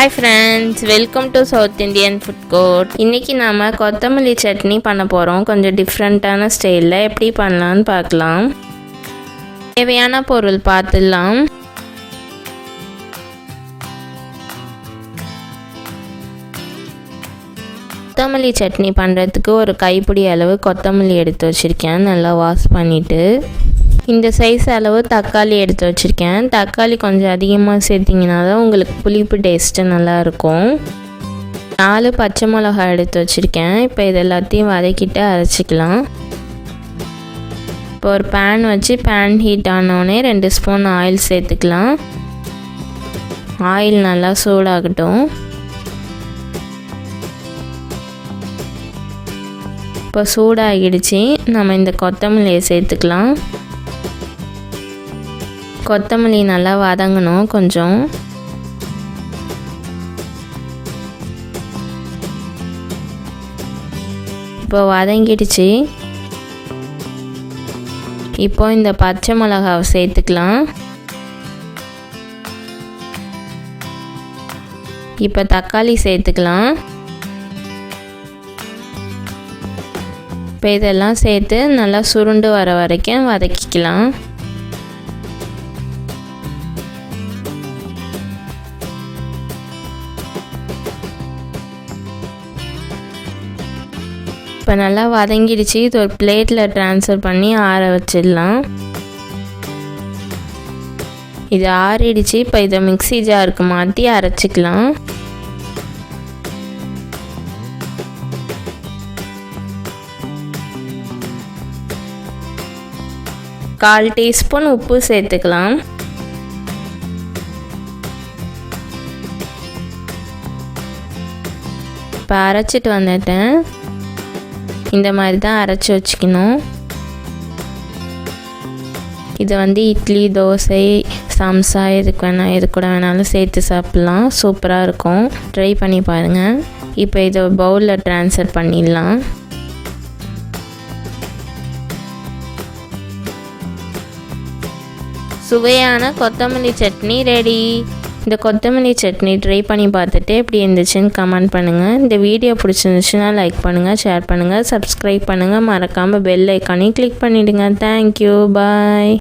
Hi friends, welcome to South Indian Food Court. இன்னைக்கு நாம கொத்தமல்லி சட்னி பண்ண போறோம். கொஞ்சம் டிஃப்ரெண்டான ஸ்டைல்ல எப்படி பண்ணலாம்னு பார்க்கலாம். தேவையான பொருள் பார்த்துடலாம். கொத்தமல்லி சட்னி பண்ணுறதுக்கு ஒரு கைப்பிடி அளவு கொத்தமல்லி எடுத்து வச்சுருக்கேன். நல்லா வாஷ் பண்ணிவிட்டு இந்த சைஸ் அளவு தக்காளி எடுத்து வச்சுருக்கேன். தக்காளி கொஞ்சம் அதிகமாக சேர்த்திங்கன்னா தான் உங்களுக்கு புளிப்பு டேஸ்ட்டு நல்லாயிருக்கும். 4 பச்சை மிளகாய் எடுத்து வச்சுருக்கேன். இப்போ இது எல்லாத்தையும் வதக்கிட்டு அரைச்சிக்கலாம். இப்போ ஒரு பேன் வச்சு பேன் ஹீட் ஆனோடனே 2 ஸ்பூன் ஆயில் சேர்த்துக்கலாம். ஆயில் நல்லா சூடாகட்டும். இப்போ சூடாகிடுச்சு. நம்ம இந்த கொத்தமல்லியை சேர்த்துக்கலாம். கொத்தமல்லி நல்லா வதங்கணும் கொஞ்சம். இப்போ வதங்கிடுச்சு. இப்போ இந்த பச்சை மிளகாவை சேர்த்துக்கலாம். இப்போ தக்காளி சேர்த்துக்கலாம். இப்போ இதெல்லாம் சேர்த்து நல்லா சுருண்டு வர வரைக்கும் வதக்கிக்கலாம். இப்போ நல்லா வதங்கிடுச்சு. இது ஒரு பிளேட்டில் ட்ரான்ஸ்ஃபர் பண்ணி ஆற வச்சிடலாம். இது ஆறிடுச்சு. இப்போ இதை மிக்ஸி ஜாருக்கு மாற்றி அரைச்சிக்கலாம். கால் டீஸ்பூன் உப்பு சேர்த்துக்கலாம். இப்போ அரைச்சிட்டு வந்துட்டேன். இந்த மாதிரி தான் அரைச்சி வச்சுக்கணும். இதை இட்லி, தோசை, சம்சா எது கூட வேணாலும் சேர்த்து சாப்பிட்லாம். சூப்பராக இருக்கும். ட்ரை பண்ணி பாருங்கள். இப்போ இதை பவுலில் ட்ரான்ஸ்ஃபர் பண்ணிடலாம். சுவையான கொத்தமல்லி சட்னி ரெடி. இந்த கொத்தமல்லி சட்னி ட்ரை பண்ணி பார்த்துட்டு எப்படி இருந்துச்சுன்னு கமெண்ட் பண்ணுங்கள். இந்த வீடியோ பிடிச்சிருந்துச்சுன்னா லைக் பண்ணுங்கள், ஷேர் பண்ணுங்கள், சப்ஸ்கிரைப் பண்ணுங்கள். மறக்காமல் பெல் ஐக்கானையும் கிளிக் பண்ணிவிடுங்க. தேங்க்யூ, பாய்.